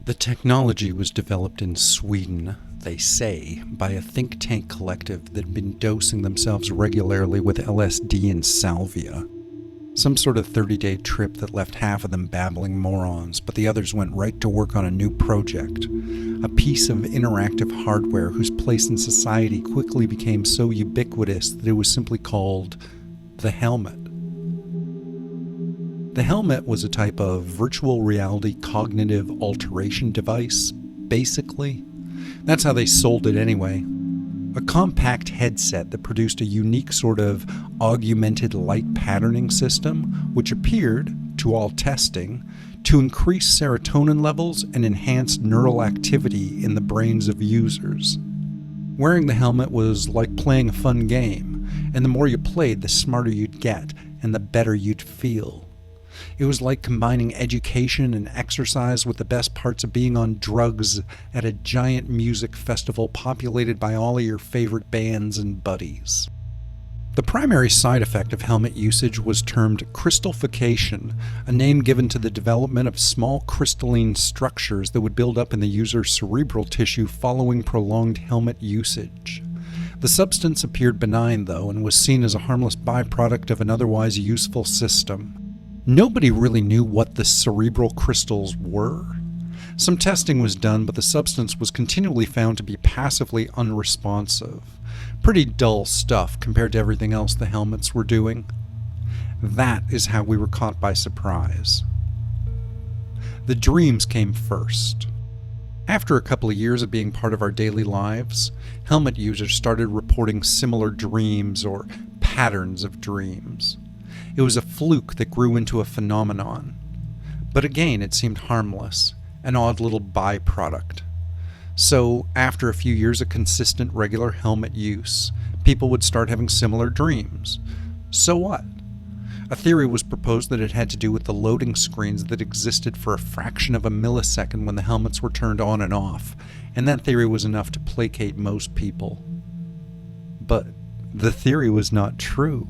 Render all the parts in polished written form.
The technology was developed in Sweden, they say, by a think tank collective that had been dosing themselves regularly with LSD and salvia. Some sort of 30-day trip that left half of them babbling morons, but the others went right to work on a new project. A piece of interactive hardware whose place in society quickly became so ubiquitous that it was simply called the helmet. The helmet was a type of virtual reality cognitive alteration device, basically. That's how they sold it anyway. A compact headset that produced a unique sort of augmented light patterning system, which appeared, to all testing, to increase serotonin levels and enhance neural activity in the brains of users. Wearing the helmet was like playing a fun game, and the more you played, the smarter you'd get, and the better you'd feel. It was like combining education and exercise with the best parts of being on drugs at a giant music festival populated by all of your favorite bands and buddies. The primary side effect of helmet usage was termed crystallification, a name given to the development of small crystalline structures that would build up in the user's cerebral tissue following prolonged helmet usage. The substance appeared benign, though, and was seen as a harmless byproduct of an otherwise useful system. Nobody really knew what the cerebral crystals were. Some testing was done, but the substance was continually found to be passively unresponsive. Pretty dull stuff compared to everything else the helmets were doing. That is how we were caught by surprise. The dreams came first. After a couple of years of being part of our daily lives, helmet users started reporting similar dreams or patterns of dreams. It was a fluke that grew into a phenomenon. But again, it seemed harmless, an odd little byproduct. So, after a few years of consistent regular helmet use, people would start having similar dreams. So what? A theory was proposed that it had to do with the loading screens that existed for a fraction of a millisecond when the helmets were turned on and off, and that theory was enough to placate most people. But the theory was not true.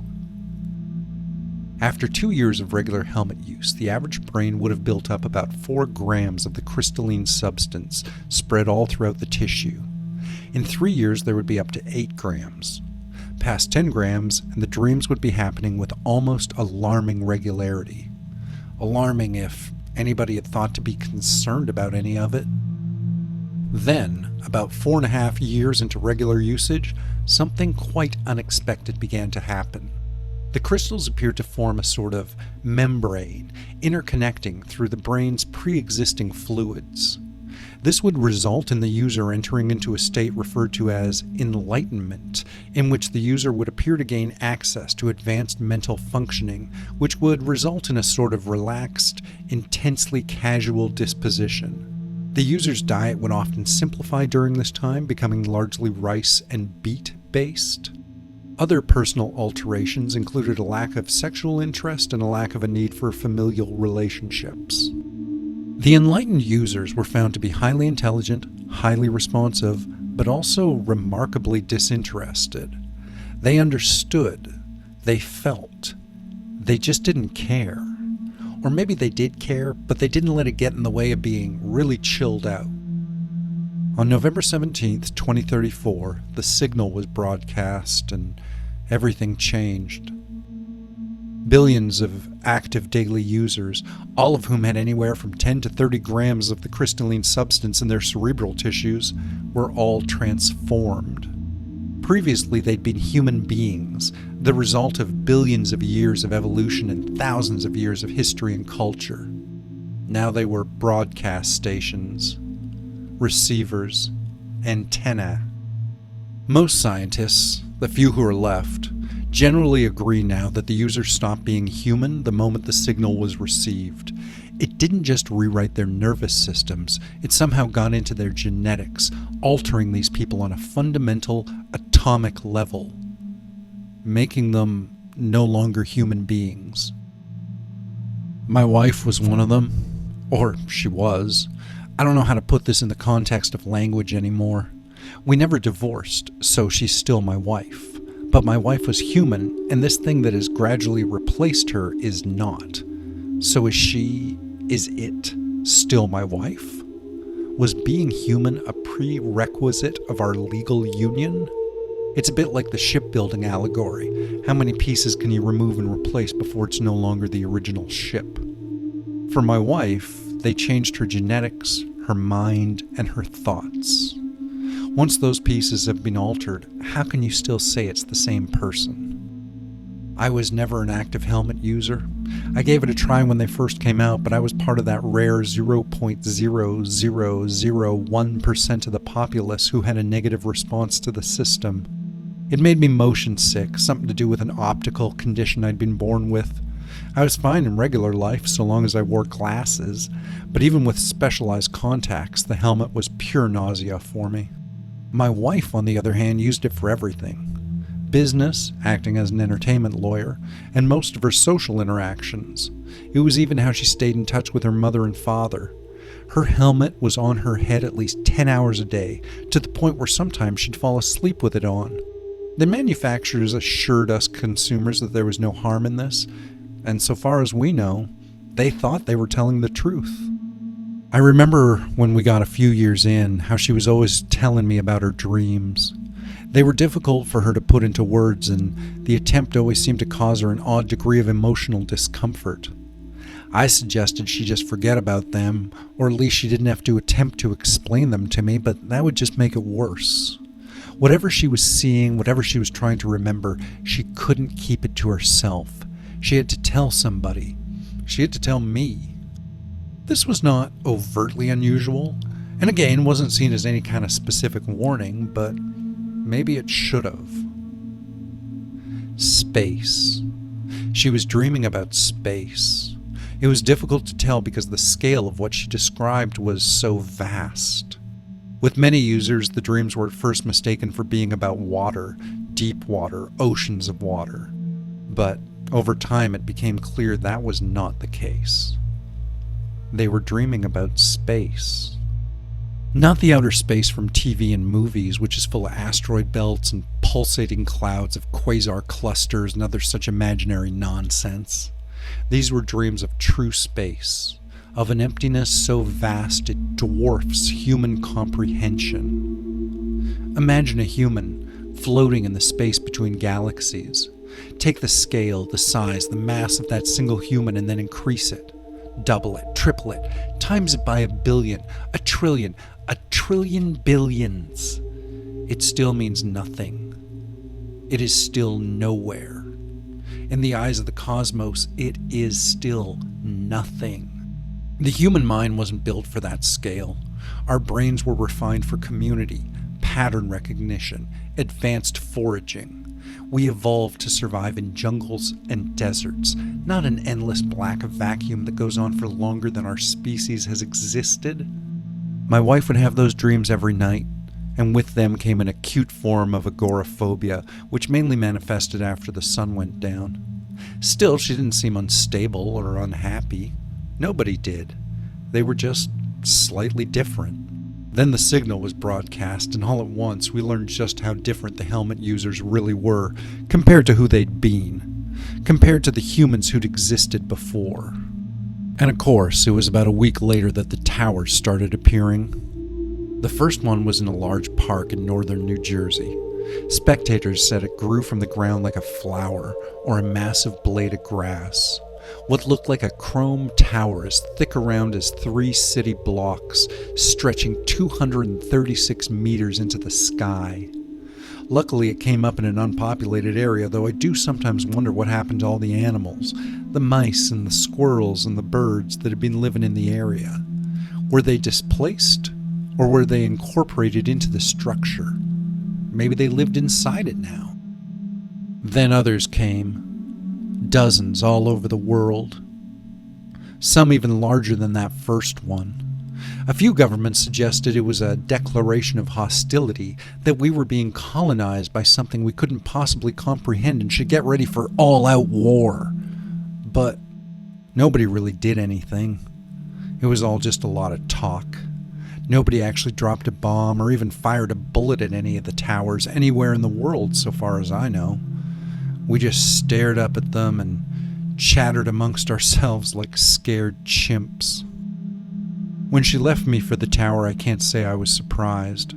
After 2 years of regular helmet use, the average brain would have built up about 4 grams of the crystalline substance spread all throughout the tissue. In 3 years, there would be up to 8 grams. Past 10 grams, and the dreams would be happening with almost alarming regularity. Alarming if anybody had thought to be concerned about any of it. Then, about 4.5 years into regular usage, something quite unexpected began to happen. The crystals appeared to form a sort of membrane, interconnecting through the brain's pre-existing fluids. This would result in the user entering into a state referred to as enlightenment, in which the user would appear to gain access to advanced mental functioning, which would result in a sort of relaxed, intensely casual disposition. The user's diet would often simplify during this time, becoming largely rice and beet-based. Other personal alterations included a lack of sexual interest and a lack of a need for familial relationships. The enlightened users were found to be highly intelligent, highly responsive, but also remarkably disinterested. They understood, they felt, they just didn't care. Or maybe they did care, but they didn't let it get in the way of being really chilled out. On November 17th, 2034, the signal was broadcast and everything changed. Billions of active daily users, all of whom had anywhere from 10 to 30 grams of the crystalline substance in their cerebral tissues, were all transformed. Previously, they'd been human beings, the result of billions of years of evolution and thousands of years of history and culture. Now they were broadcast stations, receivers, antennae. Most scientists, the few who are left, generally agree now that the user stopped being human the moment the signal was received. It didn't just rewrite their nervous systems, it somehow got into their genetics, altering these people on a fundamental atomic level, making them no longer human beings. My wife was one of them, or she was. I don't know how to put this in the context of language anymore. We never divorced, so she's still my wife. But my wife was human, and this thing that has gradually replaced her is not. So is it still my wife? Was being human a prerequisite of our legal union? It's a bit like the shipbuilding allegory. How many pieces can you remove and replace before it's no longer the original ship? For my wife, they changed her genetics, her mind, and her thoughts. Once those pieces have been altered, how can you still say it's the same person? I was never an active helmet user. I gave it a try when they first came out, but I was part of that rare 0.0001% of the populace who had a negative response to the system. It made me motion sick, something to do with an optical condition I'd been born with. I was fine in regular life so long as I wore glasses, but even with specialized contacts, the helmet was pure nausea for me. My wife, on the other hand, used it for everything. Business, acting as an entertainment lawyer, and most of her social interactions. It was even how she stayed in touch with her mother and father. Her helmet was on her head at least 10 hours a day, to the point where sometimes she'd fall asleep with it on. The manufacturers assured us consumers that there was no harm in this, and so far as we know, they thought they were telling the truth. I remember when we got a few years in, how she was always telling me about her dreams. They were difficult for her to put into words, and the attempt always seemed to cause her an odd degree of emotional discomfort. I suggested she just forget about them, or at least she didn't have to attempt to explain them to me, but that would just make it worse. Whatever she was seeing, whatever she was trying to remember, she couldn't keep it to herself. She had to tell somebody. She had to tell me. This was not overtly unusual, and again wasn't seen as any kind of specific warning, but maybe it should have. Space. She was dreaming about space. It was difficult to tell because the scale of what she described was so vast. With many users, the dreams were at first mistaken for being about water, deep water, oceans of water. But over time it became clear that was not the case. They were dreaming about space. Not the outer space from TV and movies, which is full of asteroid belts and pulsating clouds of quasar clusters and other such imaginary nonsense. These were dreams of true space, of an emptiness so vast it dwarfs human comprehension. Imagine a human floating in the space between galaxies. Take the scale, the size, the mass of that single human and then increase it. Double it, triple it, times it by a billion, a trillion billions. It still means nothing. It is still nowhere. In the eyes of the cosmos, it is still nothing. The human mind wasn't built for that scale. Our brains were refined for community, pattern recognition, advanced foraging. We evolved to survive in jungles and deserts, not an endless black vacuum that goes on for longer than our species has existed. My wife would have those dreams every night, and with them came an acute form of agoraphobia, which mainly manifested after the sun went down. Still, she didn't seem unstable or unhappy. Nobody did. They were just slightly different. Then the signal was broadcast, and all at once we learned just how different the helmet users really were compared to who they'd been, compared to the humans who'd existed before. And of course, it was about a week later that the towers started appearing. The first one was in a large park in northern New Jersey. Spectators said it grew from the ground like a flower or a massive blade of grass. What looked like a chrome tower as thick around as 3 city blocks, stretching 236 meters into the sky. Luckily, it came up in an unpopulated area, though I do sometimes wonder what happened to all the animals, the mice and the squirrels and the birds that had been living in the area. Were they displaced, or were they incorporated into the structure? Maybe they lived inside it now. Then others came. Dozens all over the world. Some even larger than that first one. A few governments suggested it was a declaration of hostility, that we were being colonized by something we couldn't possibly comprehend and should get ready for all-out war. But nobody really did anything. It was all just a lot of talk. Nobody actually dropped a bomb or even fired a bullet at any of the towers anywhere in the world, so far as I know. We just stared up at them and chattered amongst ourselves like scared chimps. When she left me for the tower, I can't say I was surprised.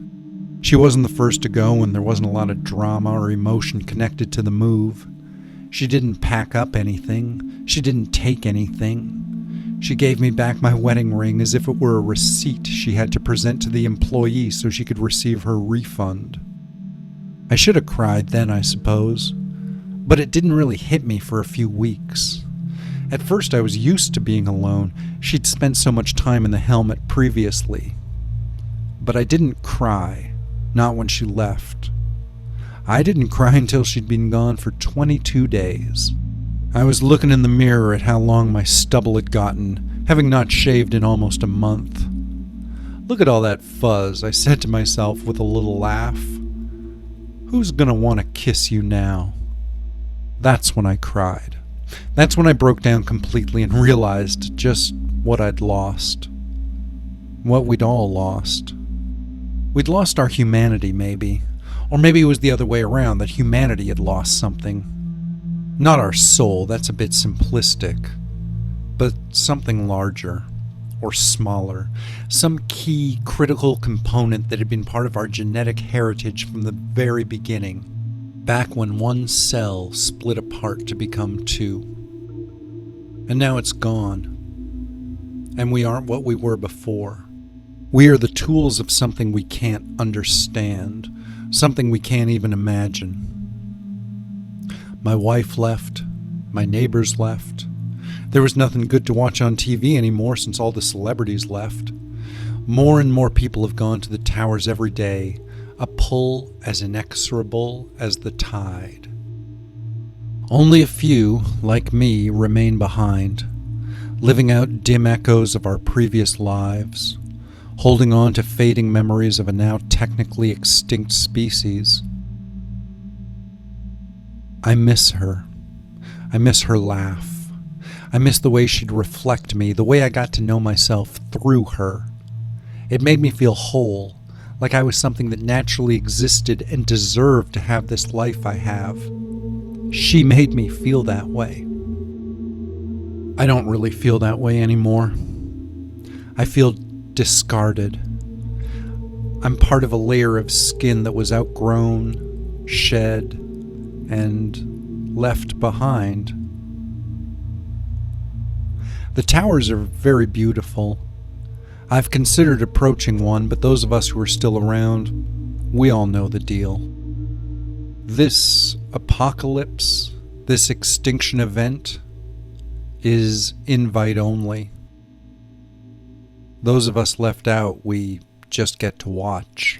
She wasn't the first to go, and there wasn't a lot of drama or emotion connected to the move. She didn't pack up anything. She didn't take anything. She gave me back my wedding ring as if it were a receipt she had to present to the employee so she could receive her refund. I should have cried then, I suppose, but it didn't really hit me for a few weeks. At first I was used to being alone. She'd spent so much time in the helmet previously. But I didn't cry, not when she left. I didn't cry until she'd been gone for 22 days. I was looking in the mirror at how long my stubble had gotten, having not shaved in almost a month. Look at all that fuzz, I said to myself with a little laugh. Who's gonna want to kiss you now? That's when I cried. That's when I broke down completely and realized just what I'd lost. What we'd all lost. We'd lost our humanity, maybe. Or maybe it was the other way around, that humanity had lost something. Not our soul, that's a bit simplistic. But something larger. Or smaller. Some key, critical component that had been part of our genetic heritage from the very beginning. Back when one cell split apart to become two. And now it's gone. And we aren't what we were before. We are the tools of something we can't understand, something we can't even imagine. My wife left. My neighbors left. There was nothing good to watch on TV anymore since all the celebrities left. More and more people have gone to the towers every day, a pull as inexorable as the tide. Only a few, like me, remain behind, living out dim echoes of our previous lives, holding on to fading memories of a now technically extinct species. I miss her. I miss her laugh. I miss the way she'd reflect me, the way I got to know myself through her. It made me feel whole, like I was something that naturally existed and deserved to have this life I have. She made me feel that way. I don't really feel that way anymore. I feel discarded. I'm part of a layer of skin that was outgrown, shed, and left behind. The towers are very beautiful. I've considered approaching one, but those of us who are still around, we all know the deal. This apocalypse, this extinction event, is invite only. Those of us left out, we just get to watch.